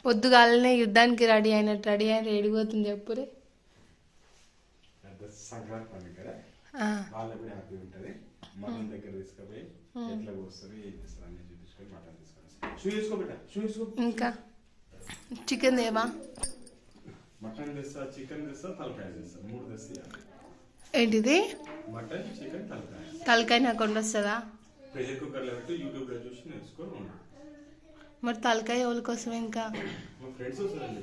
పొద్దుగాలనే యుద్ధానికి రెడీ అయినట్టు రెడీ అయిన రెడిపోతుంది చెప్పురే. సంక్రాంతి పండుగ కదా, వాళ్ళకి కూడా హ్యాపీ ఉంటుంది. మటన్ దగ్గర తీసుకుపోయి ఎట్లా కోస్తారు ఏం చేస్తారు అన్ని చూపించుకొని మటన్ తీసుకొని షూ వేసుకోబెట్ట షూ వేసుకో. ఇంకా చికెన్ దేవా, మటన్ తెస్తా, చికెన్ తెస్తా, తలకాయ తెస్తా, 3 తెస్తా. ఏంటిది? మటన్, చికెన్, తలకాయ. తలకాయ నాకు వండొస్తుందా? ప్రెషర్ కుక్కర్లో పెట్టి యూట్యూబ్లో చూసి నేర్చుకొని ఉండు. మరి తలకాయ ఎవరి కోసం? ఇంకా మా ఫ్రెండ్స్ వస్తారండి.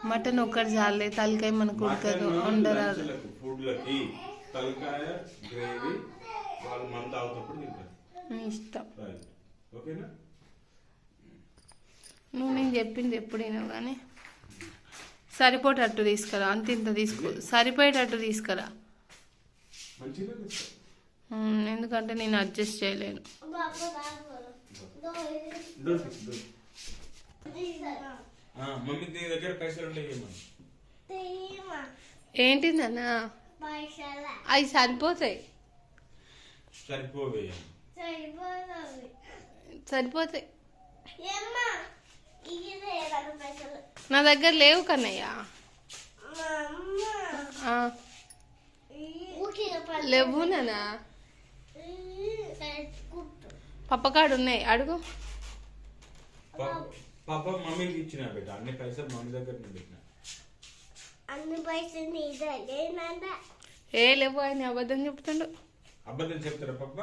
మటన్ ఒక్కటి చాలే, తలకాయ మనకు ఉడకదు, వండరాదు. ఫుడ్లకి తలకాయ గ్రేవీ వాళ్ళు మన తాగుతప్పుడు తింటారు. ఇష్టం. ఓకేనా? నువ్వు నేను చెప్పింది ఎప్పుడైనా కానీ సరిపోయేటట్టు తీసుకురా. అంత ఇంత తీసుకో, సరిపోయేటట్టు తీసుకురా. ఎందుకంటే నేను అడ్జస్ట్ చేయలేను. మమ్మీ నీ దగ్గర పైసలు ఉంటాయి. ఏంటిదన్నా? అవి సరిపోతాయి. సరిపోతాయి. నా దగ్గర లేవు కన్నయ్య, లేవు నానా. పప్పకాడు ఉన్నాయి, అడుగు. పాప మమ్మీకి ఇచ్చిన బిడ్డ, అన్ని పైసలు మమ్మీ దగ్గర పెట్టిన. అన్ని పైసలు ఏ లేవు, ఆయన అబద్ధం చెప్తాడు. అబద్ధం చెప్తారా పప్ప?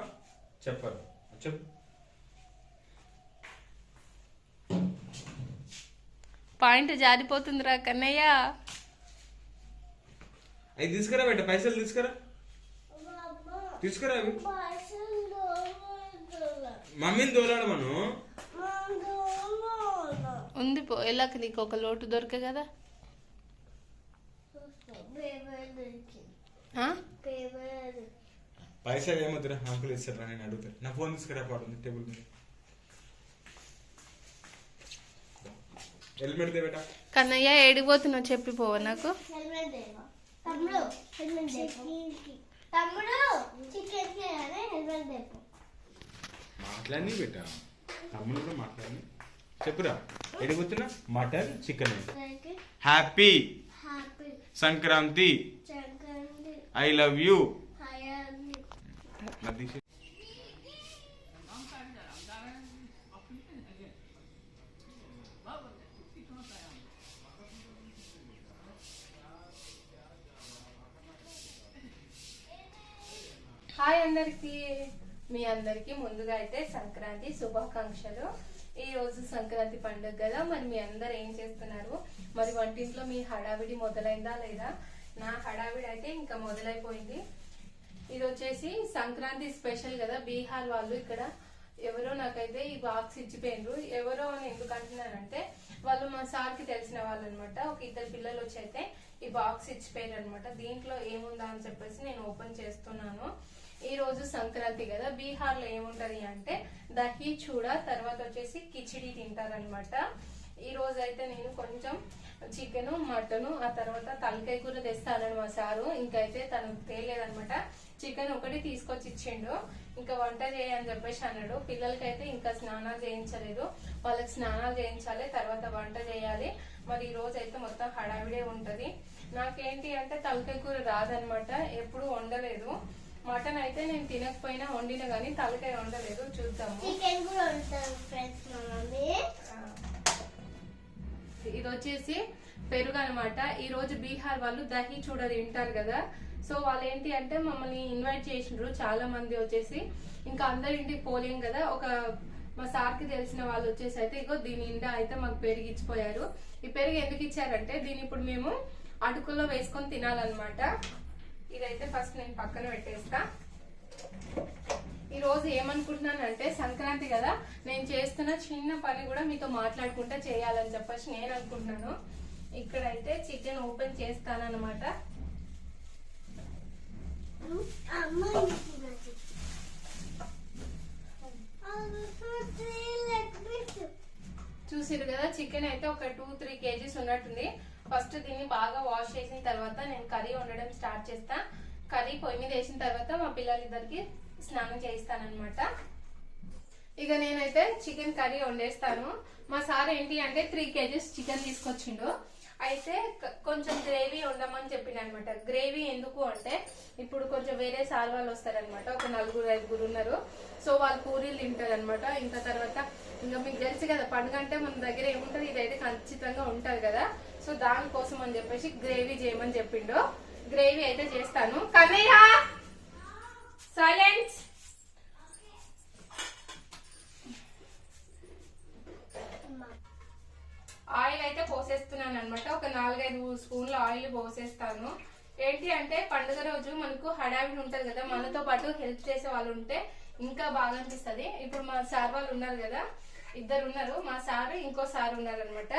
చెప్పరు. చెప్పు. పాయింట్ జారిపోతుందిరా కన్నయ్య. అవి తీసుకురా బిడ్డ, పైసలు తీసుకురా, తీసుకురా. అవి మమ్మీని తోలాడమను. ఉంది పో, ఎలాక నీకు ఒక లోటు దొరికే కదా. పైసలు ఏమవుతురా? అంకులు ఇస్తారా? నేను అడుగుతా. నా ఫోన్ తీసుకురా, పాడుంది టేబుల్ మీద. హెల్మెట్ దే బేటా. కన్నయ్య ఏడిపోతున్నావు చెప్పిపోవా నాకు. మాట్లాడి పెట్టా, తమ్ముడు కూడా మాట్లాడి చెప్పురా. ఎడిపోతున్నా? Mutton, chicken. Happy Sankranti. I love you. Hi అందరికి. మీ అందరికి ముందుగా అయితే సంక్రాంతి శుభాకాంక్షలు. ఈ రోజు సంక్రాంతి పండుగ కదా, మరి మీ అందరు ఏం చేస్తున్నారు? మరి వంటింట్లో మీ హడావిడి మొదలైందా లేదా? నా హడావిడి అయితే ఇంకా మొదలైపోయింది. ఇది వచ్చేసి సంక్రాంతి స్పెషల్ కదా, బీహార్ వాళ్ళు ఇక్కడ ఎవరో నాకైతే ఈ బాక్స్ ఇచ్చిపోయినరు. ఎవరో అని ఎందుకు అంటున్నానంటే వాళ్ళు మా సార్కి తెలిసిన వాళ్ళు అనమాట. ఒక 2 పిల్లలు వచ్చి అయితే ఈ బాక్స్ ఇచ్చిపోయారు అనమాట. దీంట్లో ఏముందా అని చెప్పేసి నేను ఓపెన్ చేస్తున్నాను. ఈ రోజు సంక్రాంతి కదా, బీహార్ లో ఏముంటది అంటే దహీ చూడ, తర్వాత వచ్చేసి కిచిడి తింటారనమాట. ఈ రోజు అయితే నేను కొంచెం చికెన్, మటన్, ఆ తర్వాత తలకాయ కూర తెస్తానని మా సారు. ఇంకైతే తనకు తేలేదనమాట. చికెన్ ఒకటి తీసుకొచ్చి ఇచ్చిండు. ఇంకా వంట చేయని చెప్పేసి అన్నాడు. పిల్లలకైతే ఇంకా స్నానాలు చేయించలేదు, వాళ్ళకి స్నానాలు చేయించాలి, తర్వాత వంట చేయాలి. మరి ఈ రోజు అయితే మొత్తం హడావిడే ఉంటది. నాకేంటి అంటే తలకాయ కూర రాదనమాట, ఎప్పుడు వండలేదు. మటన్ అయితే నేను తినకపోయినా వండిన గానీ తలకాయ వండలేదు. చూద్దాము. ఇది వచ్చేసి పెరుగు అనమాట. ఈ రోజు బీహార్ వాళ్ళు దహీ చూడ తింటారు కదా, సో వాళ్ళు ఏంటి అంటే మమ్మల్ని ఇన్వైట్ చేసిండ్రు చాలా మంది వచ్చేసి. ఇంకా అందరి ఇంటికి పోలేం కదా, ఒక మా సార్కి తెలిసిన వాళ్ళు వచ్చేసి అయితే ఇగో దీని నిండా అయితే మాకు పెరుగు ఇచ్చిపోయారు. ఈ పెరుగు ఎందుకు ఇచ్చారంటే దీన్ని ఇప్పుడు మేము అటుకుల్లో వేసుకొని తినాలన్నమాట. ఇదైతే ఫస్ట్ నేను పక్కన పెట్టేస్తా. ఈ రోజు ఏమనుకుంటున్నానంటే సంక్రాంతి కదా, నేను చేస్తున్న చిన్న పని కూడా మీతో మాట్లాడుకుంటా చేయాలని చెప్పేసి నేను అనుకుంటున్నాను. ఇక్కడైతే చికెన్ ఓపెన్ చేస్తానన్నమాట. చూసిరు కదా, చికెన్ అయితే ఒక 2-3 kgs ఉన్నట్టుంది. ఫస్ట్ దీన్ని బాగా వాష్ చేసిన తర్వాత నేను కర్రీ వండడం స్టార్ట్ చేస్తా. కర్రీ పొయ్యి మీద వేసిన తర్వాత మా పిల్లలిద్దరికి స్నానం చేయిస్తానన్నమాట. ఇక నేనైతే చికెన్ కర్రీ వండేస్తాను. మా సార్ ఏంటి అంటే 3 kgs చికెన్ తీసుకొచ్చిండు. అయితే కొంచెం గ్రేవీ ఉండమని చెప్పిండు అనమాట. గ్రేవీ ఎందుకు అంటే ఇప్పుడు కొంచెం వేరే సార్ వాళ్ళు వస్తారనమాట, ఒక 4-5 ఉన్నారు. సో వాళ్ళు పూరీలు తింటారు అనమాట. ఇంకా తర్వాత ఇంకా మీకు తెలుసు కదా పండుగ అంటే మన దగ్గర ఏముంటది, ఇదైతే ఖచ్చితంగా ఉంటది కదా. సో దానికోసం అని చెప్పేసి గ్రేవీ చేయమని చెప్పిండు. గ్రేవీ అయితే చేస్తాను. కన్నయ్య సైలెన్స్. ఆయిల్ అయితే పోసేస్తున్నాను అనమాట. ఒక 4-5 స్పూన్ల ఆయిల్ పోసేస్తాను. ఏంటి అంటే పండుగ రోజు మనకు హడావిడి ఉంటది కదా, మనతో పాటు హెల్ప్ చేసే వాళ్ళు ఉంటే ఇంకా బాగా అనిపిస్తుంది. ఇప్పుడు మా సార్ వాళ్ళు ఉన్నారు కదా, 2 ఉన్నారు, మా సార్ ఇంకో సార్ ఉన్నారు అనమాట.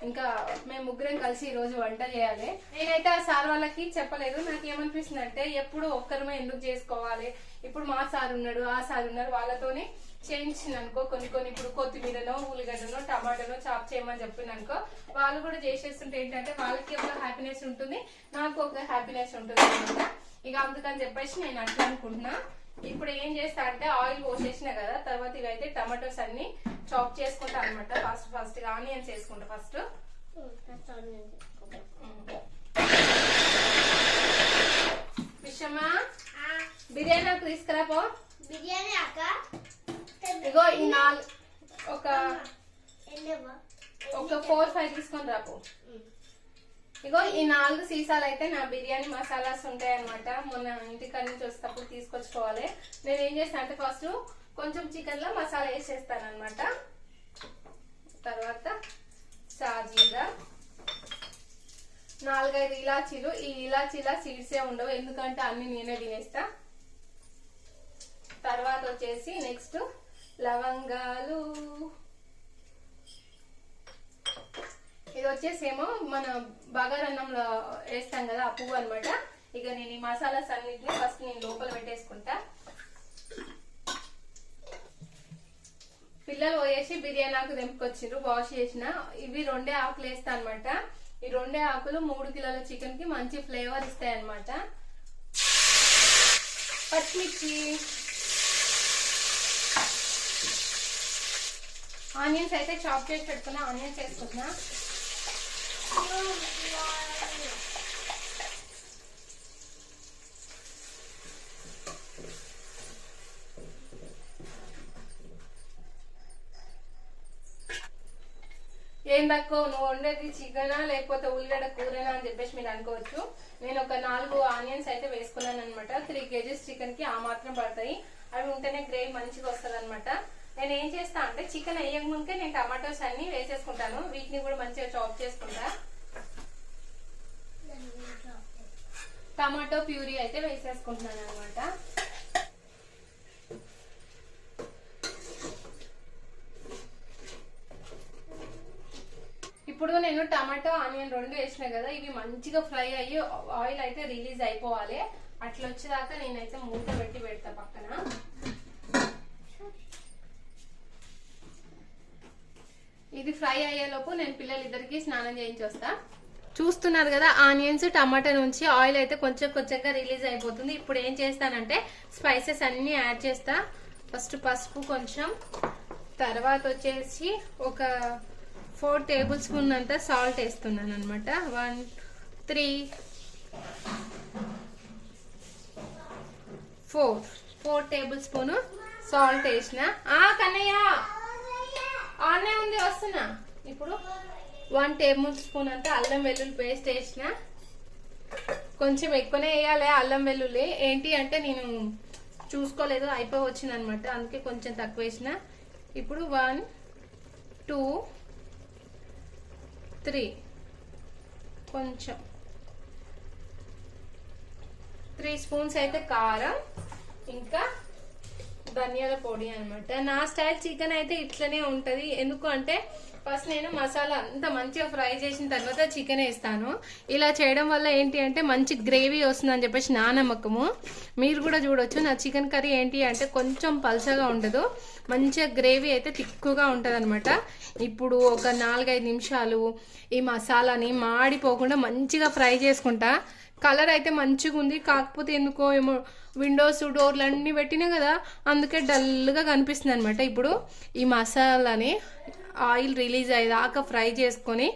ఇంకా మేము ముగ్గురం కలిసి ఈ రోజు వంట చేయాలి. నేనైతే ఆ సార్ వాళ్ళకి చెప్పలేదు. నాకు ఏమనిపిస్తుంది అంటే ఎప్పుడు ఒక్కరమే ఎందుకు చేసుకోవాలి, ఇప్పుడు మా సార్ ఉన్నాడు, ఆ సార్ ఉన్నారు, వాళ్ళతోనే చేయించింది అనుకో. కొన్ని ఇప్పుడు కొత్తిమీరనో, ఉల్లిగడ్డనో, టమాటానో చాప్ చేయమని చెప్పింది అనుకో, వాళ్ళు కూడా చేసేస్తుంటే ఏంటంటే వాళ్ళకి ఒక హ్యాపీనెస్ ఉంటుంది, నాకు ఒక హ్యాపీనెస్ ఉంటుంది అనమాట. ఇక అందుకని చెప్పేసి నేను అట్లా అనుకుంటున్నా. ఇప్పుడు ఏం చేస్తా అంటే ఆయిల్ పోసేసిన కదా, తర్వాత ఇవైతే టమాటోస్ అన్ని చాప్ చేసుకుంటా అనమాట. ఫస్ట్ ఆనియన్స్ వేసుకుంటా. ఫస్ట్ విషమా బిర్యానీ నాకు తీసుకురాపో. బిర్యానీ అక్క ఇగో ఈ 4 ఒక 4-5 తీసుకొని రాపో. ఇగో ఈ 4 సీసాలు అయితే నా బిర్యానీ మసాలాస్ ఉంటాయి అనమాట. మొన్న ఇంటికాడ నుంచి వచ్చేటప్పుడు తీసుకొచ్చుకోవాలి. నేను ఏం చేస్తాను అంటే ఫస్ట్ కొంచెం చికెన్ లో మసాలా వేసేస్తాను అనమాట. తర్వాత సాజీరా, 4-5 ఇలాచీలు. ఈ ఇలాచీల సీడ్సే ఉండవు, ఎందుకంటే అన్ని నేనే తినేస్తా. తర్వాత వచ్చేసి నెక్స్ట్ లవంగాలు. ఇది వచ్చేసేమో మన బగారన్నంలో వేస్తాం కదా ఆ పువ్వు అనమాట. ఇక నేను ఈ మసాలాస్ అన్నిటిని ఫస్ట్ నేను లోపల పెట్టేసుకుంటా. పిల్లలు పోయేసి బిర్యానీ ఆకు తెంపుకొచ్చిండ్రు, వాష్ చేసిన. ఇవి 2 ఆకులు వేస్తా అనమాట. ఈ 2 ఆకులు 3 కిలోల చికెన్ కి మంచి ఫ్లేవర్ ఇస్తాయి అనమాట. పచ్చిమిర్చి, ఆనియన్స్ అయితే చాప్ చేసి పెట్టుకున్నా. ఆనియన్స్ వేసుకున్నా. ఏం తక్కువ నువ్వు వండేది చికెనా లేకపోతే ఉల్లిగడ్డ కూరనా అని చెప్పేసి మీరు అనుకోవచ్చు. నేను ఒక 4 ఆనియన్స్ అయితే వేసుకున్నాను అనమాట. 3 kgs చికెన్ కి ఆ మాత్రం పడతాయి. అవి ఉంటేనే గ్రేవీ మంచిగా వస్తుంది అనమాట. నేను ఏం చేస్తా అంటే చికెన్ వేయక ముందుకే నేను టమాటోస్ అన్ని వేసేసుకుంటాను. వీటిని కూడా మంచిగా చాప్ చేసుకుంటా. టమాటో ప్యూరీ అయితే వేసేసుకుంటున్నాను అనమాట. ఇప్పుడు నేను టమాటో ఆనియన్ 2 వేసిన కదా, ఇవి మంచిగా ఫ్రై అయ్యి ఆయిల్ అయితే రిలీజ్ అయిపోవాలి. అట్లా వచ్చేదాకా నేనైతే మూత పెట్టి పెడతా పక్కన. ఇది ఫ్రై అయ్యేలోపు నేను పిల్లలిద్దరికి స్నానం చేయించి వస్తా. చూస్తున్నారు కదా ఆనియన్స్ టమాటా నుంచి ఆయిల్ అయితే కొంచెంగా రిలీజ్ అయిపోతుంది. ఇప్పుడు ఏం చేస్తానంటే స్పైసెస్ అన్ని యాడ్ చేస్తా. ఫస్ట్ పసుపు కొంచెం, తర్వాత వచ్చేసి ఒక 4 టేబుల్ స్పూన్ అంతా సాల్ట్ వేస్తున్నాను అనమాట. 1 3 4 టేబుల్ స్పూన్ సాల్ట్ వేసిన. కన్నయ్య ఆనే ఉంది వస్తున్నా. ఇప్పుడు 1 టేబుల్ స్పూన్ అంతా అల్లం వెల్లుల్లి పేస్ట్ వేసిన. కొంచెం ఎక్కువనే వేయాలి అల్లం వెల్లుల్లి. ఏంటి అంటే నేను చూసుకోలేదు, అయిపోయి వచ్చింది అనమాట, అందుకే కొంచెం తక్కువ వేసిన. ఇప్పుడు 1 2 3 కొంచెం 3 స్పూన్స్ అయితే కారం, ఇంకా ధనియాల పొడి అనమాట. నా స్టైల్ చికెన్ అయితే ఇట్లనే ఉంటది. ఎందుకు అంటే ఫస్ట్ నేను మసాలా అంతా మంచిగా ఫ్రై చేసిన తర్వాత చికెన్ వేస్తాను. ఇలా చేయడం వల్ల ఏంటి అంటే మంచి గ్రేవీ వస్తుంది అని చెప్పేసి నా నమ్మకము. మీరు కూడా చూడొచ్చు నా చికెన్ కర్రీ ఏంటి అంటే కొంచెం పల్చగా ఉండదు, మంచిగా గ్రేవీ అయితే తిక్కుగా ఉంటుంది అనమాట. ఇప్పుడు ఒక 4-5 నిమిషాలు ఈ మసాలాని మాడిపోకుండా మంచిగా ఫ్రై చేసుకుంటా. కలర్ అయితే మంచిగా ఉంది, కాకపోతే ఎందుకో ఏమో విండోస్ డోర్లు అన్నీ పెట్టినా కదా, అందుకే డల్గా కనిపిస్తుంది అనమాట. ఇప్పుడు ఈ మసాలాని ఆయిల్ రిలీజ్ అయ్యేదాకా ఫ్రై చేసుకొని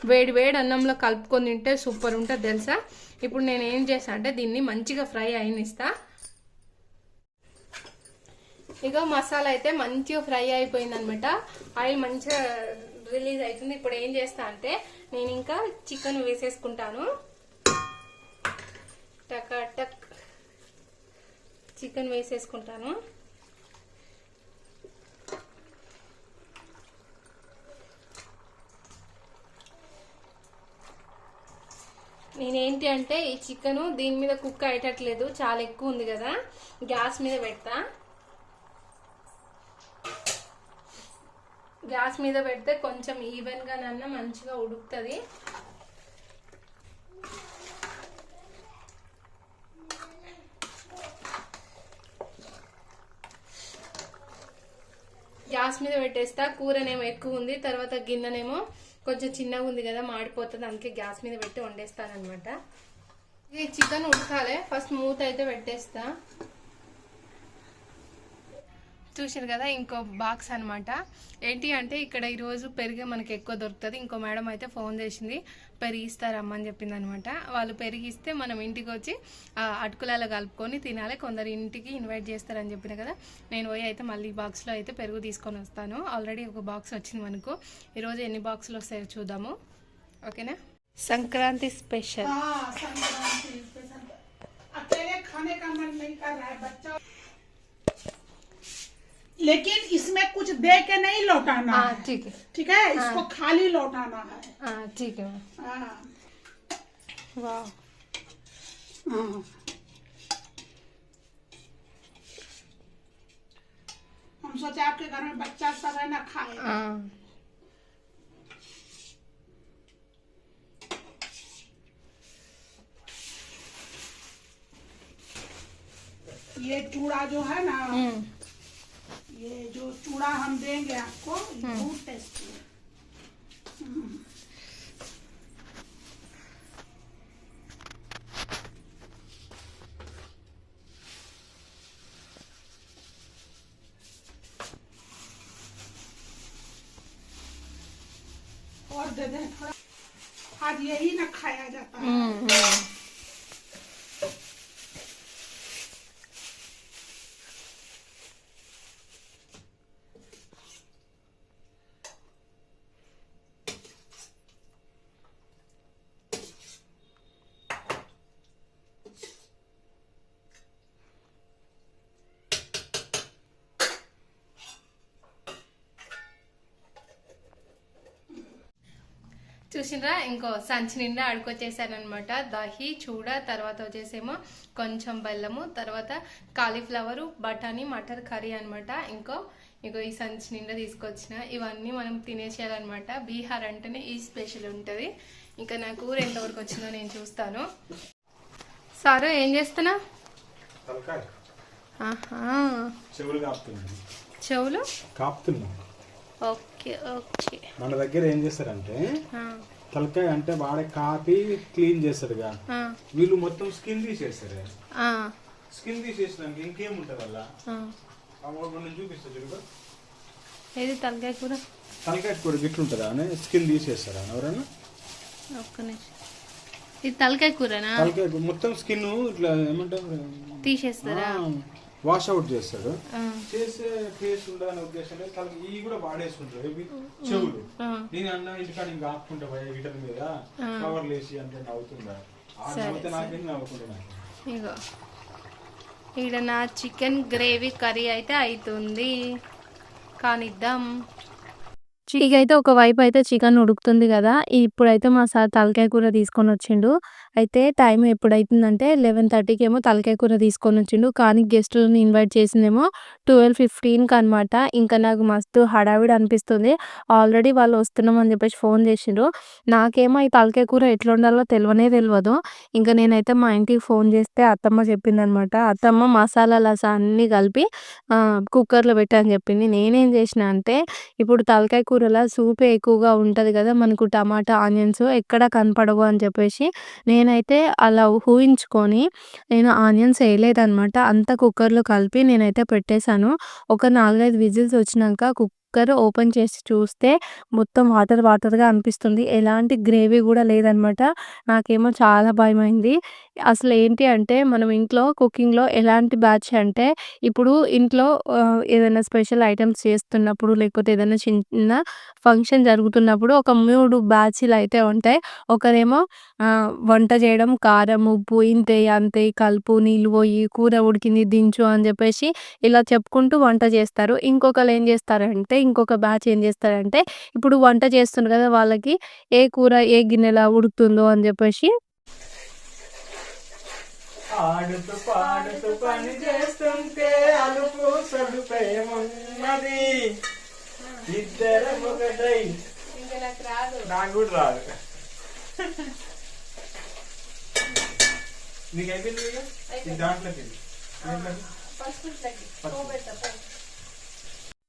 వేడి వేడి అన్నంలో కలుపుకొని తింటే సూపర్ ఉంటుంది తెలుసా. ఇప్పుడు నేను ఏం చేస్తాను అంటే దీన్ని మంచిగా ఫ్రై అయినిస్తా. ఇక మసాలా అయితే మంచిగా ఫ్రై అయిపోయింది అనమాట, ఆయిల్ మంచిగా రిలీజ్ అవుతుంది. ఇప్పుడు ఏం చేస్తా అంటే నేను ఇంకా చికెన్ వేసేసుకుంటాను. టక్ చికెన్ వేసేసుకుంటాను. నేనేంటి అంటే ఈ చికెన్ దీని మీద కుక్ అయ్యేటట్లేదు, చాలా ఎక్కువ ఉంది కదా, గ్యాస్ మీద పెడతా. గ్యాస్ మీద పెడితే కొంచెం ఈవెన్గా నన్న మంచిగా ఉడుకుతుంది. గ్యాస్ మీద పెట్టేస్తా. కూరనేమో ఎక్కువ ఉంది, తర్వాత గిన్నెనేమో కొంచెం చిన్నగా ఉంది కదా, మాడిపోతుంది, అందుకే గ్యాస్ మీద పెట్టి వండేస్తాను అనమాట. ఈ చికెన్ ఉడకాలి, ఫస్ట్ మూత అయితే పెట్టేస్తా. చూసారు కదా ఇంకో బాక్స్ అనమాట. ఏంటి అంటే ఇక్కడ ఈరోజు పెరిగే మనకి ఎక్కువ దొరుకుతుంది. ఇంకో మేడం అయితే ఫోన్ చేసింది, పెరిగిస్తారమ్మని చెప్పింది అనమాట. వాళ్ళు పెరిగిస్తే మనం ఇంటికి వచ్చి అటుకులలో కలుపుకొని తినాలి. కొందరు ఇంటికి ఇన్వైట్ చేస్తారని చెప్పిన కదా, నేను పోయి అయితే మళ్ళీ బాక్స్లో అయితే పెరుగు తీసుకొని వస్తాను. ఆల్రెడీ ఒక బాక్స్ వచ్చింది మనకు, ఈరోజు ఎన్ని బాక్సులు వస్తాయో చూద్దాము. ఓకేనా. సంక్రాంతి స్పెషల్. लेकिन इसमें कुछ दे के नहीं लौटाना है। ठीक है, ठीक है, इसको खाली लौटाना है। ठीक है। वाह, हम सोचे आपके घर में बच्चा सब है ना खाए। ये चूड़ा जो है ना, ये जो चूड़ा हम देंगे आपको, ये बहुत टेस्टी है। और दे दें थोड़ा, आज यही ना खाया जाता है। చూసినరా ఇంకో సంచి నిండా అడుకొచ్చేసానమాట. దహి చూడ, తర్వాత వచ్చేసేమో కొంచెం బెల్లము, తర్వాత కాలీఫ్లవరు, బఠానీ, మటర్ కర్రీ అనమాట. ఇంకో ఈ సంచి నిండా తీసుకొచ్చిన. ఇవన్నీ మనం తినేసేయాలన్నమాట. బీహార్ అంటేనే ఈ స్పెషల్ ఉంటుంది. ఇంకా నా కూర ఎంతవరకు వచ్చిందో నేను చూస్తాను. సారు ఏం చేస్తున్నా? చెవులు కాపుతున్నా. Okay okay. మన దగ్గర ఏం చేస్తారంటే తలకాయ అంటే వాడే కాపి క్లీన్ చేస్తాడుగా, వీళ్ళు మొత్తం స్కిన్ తీసేస్తారు. స్కిన్ తీసేసినాక ఇంకేముంటది అలా చూపిస్తా చూడు. ఏది తలకాయ కూర? తలకాయ కూర గిట్లుంటదా అని స్కిన్ తీసేస్తారా ఎవరన్నా? ఒక్క నిమిషం. ఇది తలకాయ కూరనా? తలకాయ మొత్తం స్కిన్ ఇట్లా ఏమంటారు తీసేస్తారా? వాష్ అవుట్ చేస్తాడు. చేసే టేస్ట్ ఉండదనే ఉద్దేశంలో ఇవి కూడా వాడేసుకుంటారు. చెవులు నేను అన్న ఇంటికాడ ఇంకా ఆపుకుంటా గిటర్ మీద కవర్లు వేసి అంటే నవ్వుతుందా? నాకేం నవ్వుకుంటున్నా. ఇగో ఈడ నా చికెన్ గ్రేవీ కర్రీ అయితే అవుతుంది, కానిద్దాం. ఇక అయితే ఒకవైపు అయితే చికెన్ ఉడుకుతుంది కదా, ఇప్పుడైతే మా సార్ తలకాయ కూర తీసుకొని వచ్చిండు. అయితే టైం ఎప్పుడైతుందంటే 11:30కి ఏమో తలకాయ కూర తీసుకొని వచ్చిండు, కానీ గెస్టులను ఇన్వైట్ చేసిందేమో 12:15కి అనమాట. ఇంకా నాకు మస్తు హడావిడి అనిపిస్తుంది. ఆల్రెడీ వాళ్ళు వస్తున్నామని చెప్పేసి ఫోన్ చేసిండ్రు. నాకేమో ఈ తలకాయ కూర ఎట్లా ఉండాలో తెలియదు. ఇంకా నేనైతే మా ఇంటికి ఫోన్ చేస్తే అత్తమ్మ చెప్పిందనమాట. అత్తమ్మ మసాలాలు అన్నీ కలిపి కుక్కర్లో పెట్టని చెప్పింది. నేనేం చేసిన అంటే ఇప్పుడు తలకాయ కూర కూరలో సూపే ఎక్కువగా ఉంటది కదా! మనకు టమాటా, ఆనియన్స్ ఎక్కడ కనపడవు అని చెప్పేసి నేనైతే అలా ఊహించుకొని నేను ఆనియన్స్ ఎయలేదనమాట. అంతా కుక్కర్‌లో కలిపి నేనైతే పెట్టేసాను. ఒక 4, 5 విజిల్స్ వచ్చినంక కుక్కర్ ఓపెన్ చేసి చూస్తే మొత్తం వాటర్ వాటర్‌గా అనిపిస్తుంది. ఎలాంటి గ్రేవీ గూడా లేదనమాట. నాకేమో చాలా భయమైంది. అసలేంటి అంటే మనం ఇంట్లో కుకింగ్‌లో ఎలాంటి బ్యాచ్ అంటే ఇప్పుడు ఇంట్లో ఏదైనా స్పెషల్ ఐటెమ్స్ చేస్తున్నప్పుడు లేకపోతే ఏదైనా చిన్న ఫంక్షన్ జరుగుతున్నప్పుడు ఒక 3 బ్యాచులయితే ఉంటాయి. ఒకరేమో వంట చేయడం, కారం, ఉప్పు ఇంతెయి, అంతెయి, కలుపు, నీళ్ళు పొయ్యి, కూర ఉడికింది దించు అని జెప్పేసి ఇలా చెప్పుకుంటూ వంట చేస్తారు. ఇంకొకళ్ళేం జేస్తారంటే ఇంకొక బ్యాచ్ ఏం జేస్తారంటే ఇప్పుడు వంట చేస్తున్నారు గదా! వాళ్ళకి ఏ కూర ఏ గిన్నెలో ఉడుకుతుందో అని జెప్పేసి ఆడుతూ పాడుతూ పని చేస్తుంటే అలుపు సదుపేమున్నది ఇద్దరం ఒకటై. ఇంకా నాకు రాదు. నాకు కూడా రాదు. నీకు అయిపోయింది కదా? ఇది దాంట్లోకి ఫస్ట్ ఇట్లకి పోబెడతా పో.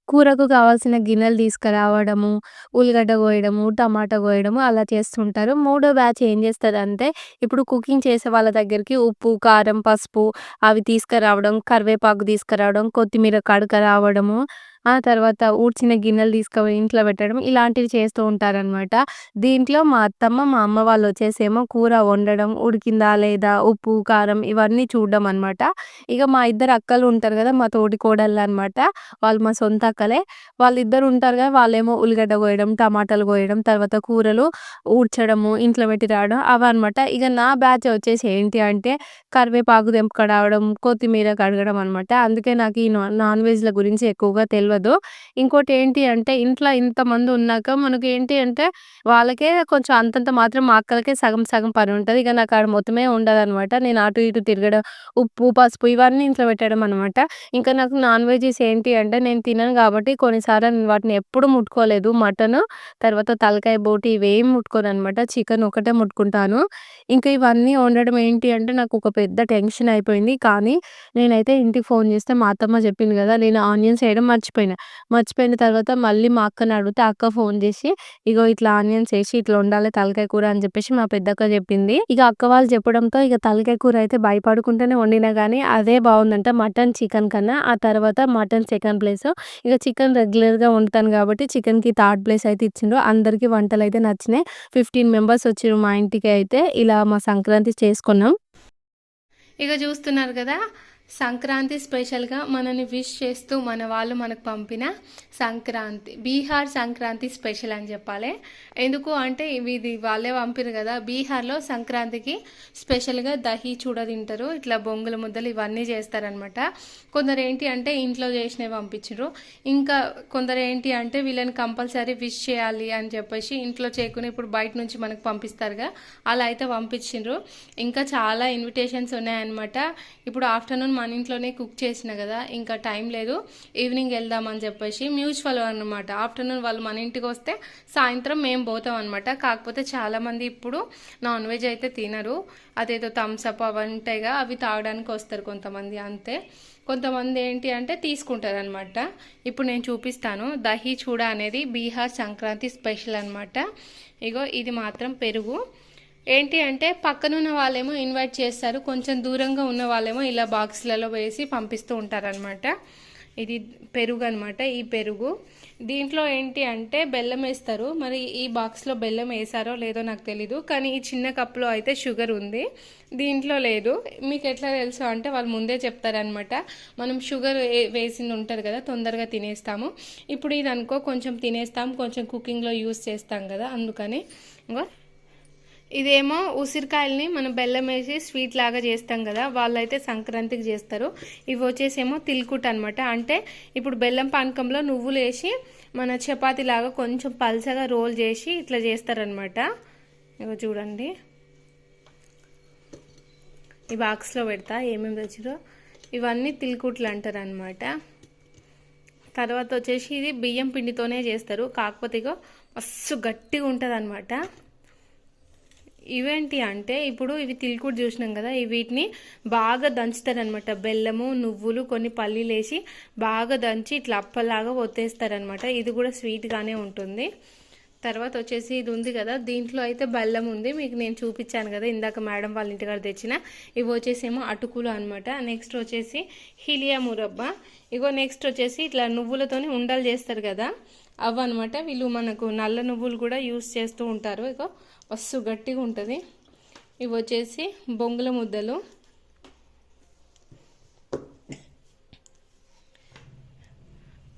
కూరకు కావాల్సిన గిన్నెలు తీసుకురావడము, ఉల్లిగడ్డ కోయడము, టమాటా కోయడము అలా చేస్తుంటారు. మూడో బ్యాచ్ ఏం చేస్తదంటే, ఇప్పుడు కుకింగ్ చేసే వాళ్ళ దగ్గరికి ఉప్పు, కారం, పసుపు అవి తీసుకురావడం, కరివేపాకు తీసుకురావడం, కొత్తిమీర కడకరావడము, ఆ తర్వాత ఊడ్చిన గిన్నెలు తీసుకుపోయి ఇంట్లో పెట్టడం ఇలాంటివి చేస్తూ ఉంటారనమాట. దీంట్లో మా అత్తమ్మ, మా అమ్మ వాళ్ళొచ్చేసేమో కూర వండడం, ఉడికిందా లేదా, ఉప్పు, కారం ఇవన్నీ చూడడం అనమాట. ఇక మా ఇద్దరు అక్కలు ఉంటారు కదా! మా తోటి కోడళ్ళనమాట. వాళ్ళు మా సొంత అక్కలే. వాళ్ళిద్దరు ఉంటారు కదా! వాళ్ళేమో ఉల్లిగడ్డ కోయడం, టమాటాలు కోయడం, తర్వాత కూరలు ఊడ్చడము, ఇంట్లో పెట్టి రావడం అవన్నమాట. ఇక నా బ్యాచ్ వచ్చేసి ఏంటి అంటే కరివేపాకు తెంపుకురావడం, కొత్తిమీర కడగడం అనమాట. అందుకే నాకు ఈ నాన్ వెజ్‌ల గురించి ఎక్కువగా తెలవదు. ఇంకోటేంటి అంటే ఇంట్లో ఇంతమంది ఉన్నాక మనకి ఏంటి అంటే వాళ్ళకే కొంచెం అంతంత మాత్రం మా అక్కలకే సగం సగం పని ఉంటది. ఇక నాకు ఆడ మొత్తమే ఉండదనమాట. నేను అటు ఇటు తిరగడం, ఉప్పు, పసుపు ఇవన్నీ ఇంట్లో పెట్టడం అనమాట. ఇంకా నాకు నాన్ వెజ్జీస్ ఏంటి అంటే నేను తినను కాబట్టి కొన్నిసార్లు నేను వాటిని ఎప్పుడు ముట్టుకోలేదు. మటను, తర్వాత తలకాయ, బోటి ఇవేం ముట్టుకోననమాట. చికెన్ ఒకటే ముట్టుకుంటాను. ఇంకా ఇవన్నీ వండడం ఏంటి అంటే నాకు ఒక పెద్ద టెన్షన్ అయిపోయింది. కానీ నేనైతే ఇంటికి ఫోన్ చేస్తే మా అత్తమ్మ చెప్పింది కదా! నేను ఆనియన్స్ ఏయడం మర్చిపోయినా. మర్చిపోయిన తర్వాత మళ్ళీ మా అక్కని అడిగితే అక్క ఫోన్ చేసి, "ఇగో ఇట్లా ఆనియన్స్ ఏసి ఇట్లా వండాలి తలకాయ కూర" అని చెప్పేసి మా పెద్దక్క చెప్పింది. ఇక అక్క వాళ్ళు చెప్పడంతో ఇక తలకాయ కూర అయితే భయపడుకుంటూనే వండినా గానీ అదే బావుందంట మటన్, చికెన్ కన్నా. ఆ తర్వాత మటన్ సెకండ్ ప్లేసు. ఇక చికెన్ రెగ్యులర్‌గా వండుతాను కాబట్టి చికెన్‌కి థర్డ్ ప్లేస్ అయితే ఇచ్చిండ్రు. అందరికీ వంటలైతే నచ్చినాయి. 15 మెంబర్స్ వచ్చిర్రు మా ఇంటికి అయితే. ఇలా మా సంక్రాంతి చేసుకున్నాం. ఇక చూస్తున్నారు కదా సంక్రాంతి స్పెషల్గా మనని విష్ చేస్తూ మన వాళ్ళు మనకు పంపిన సంక్రాంతి బీహార్ సంక్రాంతి స్పెషల్ అని చెప్పాలి. ఎందుకు అంటే ఇది వాళ్ళే పంపిరు కదా. బీహార్లో సంక్రాంతికి స్పెషల్గా దహీ చూడ తింటారు, ఇట్లా బొంగుల ముద్దలు ఇవన్నీ చేస్తారనమాట. కొందరు ఏంటి అంటే ఇంట్లో చేసినవి పంపించారు. ఇంకా కొందరు ఏంటి అంటే వీళ్ళని కంపల్సరీ విష్ చేయాలి అని చెప్పేసి ఇంట్లో చేయకుని ఇప్పుడు బయట నుంచి మనకు పంపిస్తారుగా అలా అయితే పంపించిండ్రు. ఇంకా చాలా ఇన్విటేషన్స్ ఉన్నాయన్నమాట. ఇప్పుడు ఆఫ్టర్నూన్ మన ఇంట్లోనే కుక్ చేసిన కదా, ఇంకా టైం లేదు, ఈవినింగ్ వెళ్దామని చెప్పేసి మ్యూచువల్ అనమాట. ఆఫ్టర్నూన్ వాళ్ళు మన ఇంటికి వస్తే సాయంత్రం మేము పోతాం అనమాట. కాకపోతే చాలామంది ఇప్పుడు నాన్ వెజ్ అయితే తినరు. అదేదో థమ్స్అప్ అవి ఉంటాయిగా అవి తాగడానికి వస్తారు కొంతమంది, అంతే. కొంతమంది ఏంటి అంటే తీసుకుంటారు అనమాట. ఇప్పుడు నేను చూపిస్తాను. దహీ చూడా అనేది బీహార్ సంక్రాంతి స్పెషల్ అనమాట. ఇగో ఇది మాత్రం పెరుగు. ఏంటి అంటే పక్కనున్న వాళ్ళేమో ఇన్వైట్ చేస్తారు, కొంచెం దూరంగా ఉన్న వాళ్ళేమో ఇలా బాక్స్లలో వేసి పంపిస్తూ ఉంటారనమాట. ఇది పెరుగు అనమాట. ఈ పెరుగు దీంట్లో ఏంటి అంటే బెల్లం వేస్తారు. మరి ఈ బాక్స్లో బెల్లం వేసారో లేదో నాకు తెలీదు, కానీ ఈ చిన్న కప్లో అయితే షుగర్ ఉంది, దీంట్లో లేదు. మీకు ఎట్లా తెలుసు అంటే వాళ్ళు ముందే చెప్తారనమాట. మనం షుగర్ వేసింది ఉంటుంది కదా, తొందరగా తినేస్తాము. ఇప్పుడు ఇది అనుకో కొంచెం తినేస్తాం, కొంచెం కుకింగ్లో యూస్ చేస్తాం కదా, అందుకని ఇంకో ఇదేమో ఉసిరికాయలని మనం బెల్లం వేసి స్వీట్ లాగా చేస్తాం కదా, వాళ్ళైతే సంక్రాంతికి చేస్తారు. ఇవి వచ్చేసేమో తిల్కుట్ అనమాట. అంటే ఇప్పుడు బెల్లం పానకంలో నువ్వులు వేసి మన చపాతీ లాగా కొంచెం పల్చగా రోల్ చేసి ఇట్లా చేస్తారనమాట. ఇగో చూడండి, ఈ బాక్స్లో పెడతా ఏమేమి తెచ్చిరో. ఇవన్నీ తిల్కుట్లు అంటారు అనమాట. తర్వాత వచ్చేసి ఇది బియ్యం పిండితోనే చేస్తారు, కాకపోతే ఇగో మస్తు గట్టిగా ఉంటుంది అనమాట. ఇవేంటి అంటే ఇప్పుడు ఇవి తిల్కుడు చూసినాం కదా, వీటిని బాగా దంచుతారనమాట. బెల్లము, నువ్వులు, కొన్ని పల్లీలు వేసి బాగా దంచి ఇట్లా అప్పలాగా ఒత్తేస్తారనమాట. ఇది కూడా స్వీట్గానే ఉంటుంది. తర్వాత వచ్చేసి ఇది ఉంది కదా, దీంట్లో అయితే బెల్లం ఉంది, మీకు నేను చూపించాను కదా ఇందాక మేడం వాళ్ళ ఇంటికాడ తెచ్చిన. ఇవి వచ్చేసి ఏమో అటుకులు అనమాట. నెక్స్ట్ వచ్చేసి హిలియా మురబ్బా. ఇగో నెక్స్ట్ వచ్చేసి ఇట్లా నువ్వులతోని ఉండలు చేస్తారు కదా, అవన్నమాట. వీళ్ళు మనకు నల్ల నువ్వులు కూడా యూస్ చేస్తూ ఉంటారు. ఇగో మస్తు గట్టిగా ఉంటుంది. ఇవి వచ్చేసి బొంగుల ముద్దలు.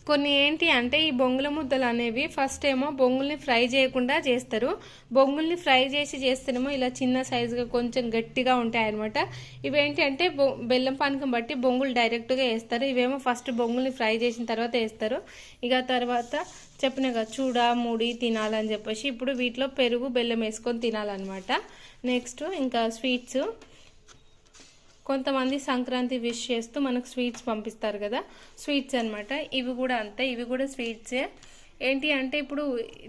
కొన్ని ఏంటి అంటే ఈ బొంగుల ముద్దలు అనేవి ఫస్ట్ ఏమో బొంగుల్ని ఫ్రై చేయకుండా చేస్తారు. బొంగుల్ని ఫ్రై చేసి చేస్తేనేమో ఇలా చిన్న సైజుగా కొంచెం గట్టిగా ఉంటాయి అనమాట. ఇవేంటి అంటే బెల్లం పానకం బట్టి బొంగులు డైరెక్ట్గా వేస్తారు. ఇవేమో ఫస్ట్ బొంగుల్ని ఫ్రై చేసిన తర్వాత వేస్తారు. ఇక తర్వాత చెప్పిన కదా చూడ ముడి తినాలని చెప్పేసి ఇప్పుడు వీటిలో పెరుగు బెల్లం వేసుకొని తినాలన్నమాట. నెక్స్ట్ ఇంకా స్వీట్స్. కొంతమంది సంక్రాంతి విష్ చేస్తూ మనకు స్వీట్స్ పంపిస్తారు కదా, స్వీట్స్ అనమాట. ఇవి కూడా అంతే, ఇవి కూడా స్వీట్సే. ఏంటి అంటే ఇప్పుడు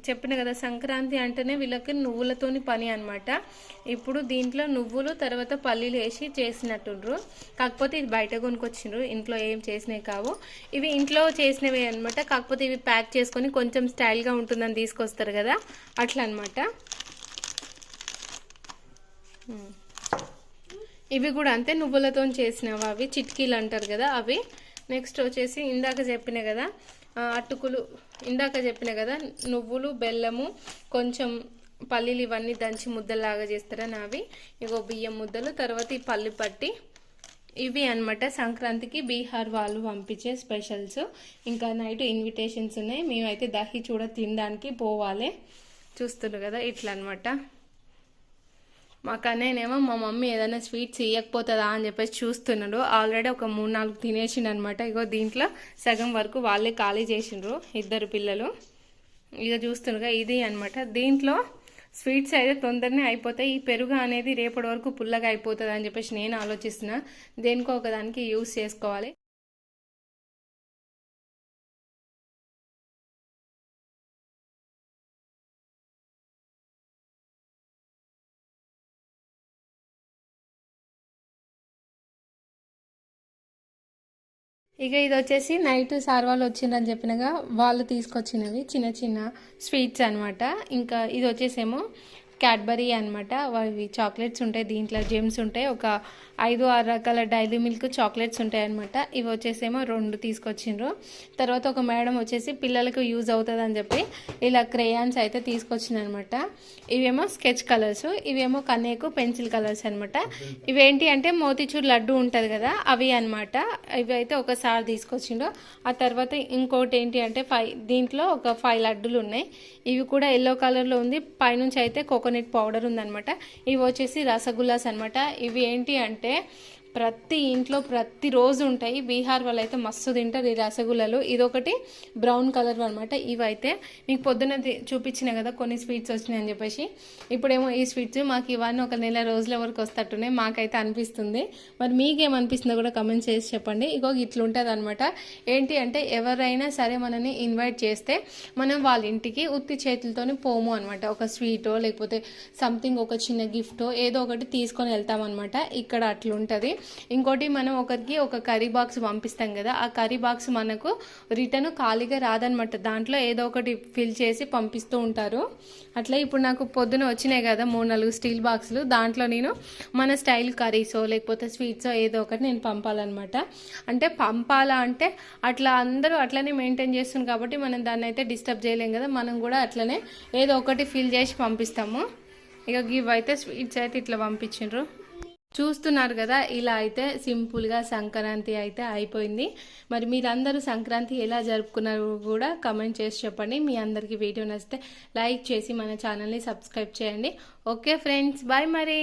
చెప్పిన కదా సంక్రాంతి అంటేనే వీళ్ళకి నువ్వులతోని పని అనమాట. ఇప్పుడు దీంట్లో నువ్వులు తర్వాత పల్లీలు వేసి చేసినట్టుండ్రు. కాకపోతే ఇది బయట కొనుక్కొచ్చిండ్రు, ఇంట్లో ఏం చేసినవి కావు. ఇవి ఇంట్లో చేసినవి అనమాట. కాకపోతే ఇవి ప్యాక్ చేసుకొని కొంచెం స్టైల్గా ఉంటుందని తీసుకొస్తారు కదా, అట్లా అనమాట. ఇవి కూడా అంతే, నువ్వులతో చేసినవి. అవి చిట్కీలు అంటారు కదా అవి. నెక్స్ట్ వచ్చేసి ఇందాక చెప్పిన కదా అటుకులు, ఇందాక చెప్పిన కదా నువ్వులు, బెల్లము, కొంచెం పల్లీలు ఇవన్నీ దంచి ముద్దలాగా చేస్తారని అవి. ఇగో బియ్యం ముద్దలు, తర్వాత ఈ పల్లి పట్టి. ఇవి అనమాట సంక్రాంతికి బీహార్ వాళ్ళు పంపించే స్పెషల్స్. ఇంకా నైట్ ఇన్విటేషన్స్ ఉన్నాయి. మేమైతే దహి చూడ తినడానికి పోవాలి. చూస్తున్నారు కదా ఇట్లా అనమాట. మా కన్నయ్యనేమో మా మమ్మీ ఏదైనా స్వీట్స్ ఇవ్వకపోతుందా అని చెప్పేసి చూస్తున్నాడు. ఆల్రెడీ ఒక 3-4 తినేసిండు అనమాట. ఇగో దీంట్లో సగం వరకు వాళ్ళే ఖాళీ చేసిండ్రు, 2 పిల్లలు. ఇక చూస్తున్నారుగా ఇది అనమాట. దీంట్లో స్వీట్స్ అయితే తొందరనే అయిపోతాయి. ఈ పెరుగు అనేది రేపటి వరకు పుల్లగా అయిపోతుంది అని చెప్పేసి నేను ఆలోచిస్తున్నా. దేనికో ఒకదానికి యూస్ చేసుకోవాలి. ఇక ఇది వచ్చేసి నైట్ సార్ వాళ్ళు వచ్చిండ్రని చెప్పినగా వాళ్ళు తీసుకొచ్చినవి చిన్న చిన్న స్వీట్స్ అనమాట. ఇంకా ఇది వచ్చేసేమో క్యాడ్బరీ అనమాట. అవి చాక్లెట్స్ ఉంటాయి, దీంట్లో జెమ్స్ ఉంటాయి. ఒక 5-6 రకాల డైరీ మిల్క్ చాక్లెట్స్ ఉంటాయి అనమాట. ఇవి వచ్చేసేమో 2 తీసుకొచ్చిండ్రు. తర్వాత ఒక మేడం వచ్చేసి పిల్లలకు యూజ్ అవుతుంది అని చెప్పి ఇలా క్రేయాన్స్ అయితే తీసుకొచ్చింది అనమాట. ఇవేమో స్కెచ్ కలర్స్, ఇవేమో కన్నేకు పెన్సిల్ కలర్స్ అనమాట. ఇవేంటి అంటే మోతిచూర్ లడ్డు ఉంటుంది కదా అవి అనమాట. ఇవి అయితే ఒకసారి తీసుకొచ్చిండ్రు. ఆ తర్వాత ఇంకోటి ఏంటి అంటే దీంట్లో ఒక 5 లడ్డులు ఉన్నాయి. ఇవి కూడా ఎల్లో కలర్లో ఉంది. పైనుంచి అయితే కోకోనట్ పౌడర్ ఉందనమాట. ఇవి వచ్చేసి రసగుల్లాస్ అనమాట. ఇవి ఏంటి అంటే ప్రతి ఇంట్లో ప్రతిరోజు ఉంటాయి. బీహార్ వాళ్ళు అయితే మస్తు తింటారు ఈ రసగుల్లలు. ఇదొకటి బ్రౌన్ కలర్ అనమాట. ఇవైతే మీకు పొద్దున చూపించిన కదా కొన్ని స్వీట్స్ వచ్చినాయి అని చెప్పేసి. ఇప్పుడేమో ఈ స్వీట్స్ మాకు ఇవన్నీ ఒక నెల రోజుల వరకు వస్తట్టున్నాయి మాకైతే అనిపిస్తుంది. మరి మీకేమనిపిస్తుందో కూడా కమెంట్ చేసి చెప్పండి. ఇగో ఇట్లుంటుంది అనమాట. ఏంటి అంటే ఎవరైనా సరే మనని ఇన్వైట్ చేస్తే మనం వాళ్ళ ఇంటికి ఉత్తి చేతులతోని పోము అనమాట. ఒక స్వీటో లేకపోతే సంథింగ్ ఒక చిన్న గిఫ్టో ఏదో ఒకటి తీసుకొని వెళ్తామన్నమాట. ఇక్కడ అట్లుంటుంది. ఇంకోటి మనం ఒకరికి ఒక కర్రీ బాక్స్ పంపిస్తాం కదా, ఆ కర్రీ బాక్స్ మనకు రిటర్న్ ఖాళీగా రాదనమాట. దాంట్లో ఏదో ఒకటి ఫిల్ చేసి పంపిస్తూ ఉంటారు. అట్లా ఇప్పుడు నాకు పొద్దున వచ్చినాయి కదా 3-4 స్టీల్ బాక్సులు. దాంట్లో నేను మన స్టైల్ కర్రీసో లేకపోతే స్వీట్సో ఏదో ఒకటి నేను పంపాలన్నమాట. అంటే పంపాలా అంటే అట్లా అందరూ అట్లనే మెయింటైన్ చేస్తుంది కాబట్టి మనం దాన్ని అయితే డిస్టర్బ్ చేయలేం కదా. మనం కూడా అట్లనే ఏదో ఒకటి ఫిల్ చేసి పంపిస్తాము. ఇక గివ్ అయితే స్వీట్స్ అయితే ఇట్లా పంపించిండ్రు. చూస్తున్నారు కదా, ఇలా అయితే సింపుల్గా సంక్రాంతి అయితే అయిపోయింది. మరి మీరందరూ సంక్రాంతి ఎలా జరుపుకున్నారు కూడా కమెంట్ చేసి చెప్పండి. మీ అందరికీ వీడియో నచ్చితే లైక్ చేసి మన ఛానల్ని సబ్స్క్రైబ్ చేయండి. ఓకే ఫ్రెండ్స్, బాయ్ మరి.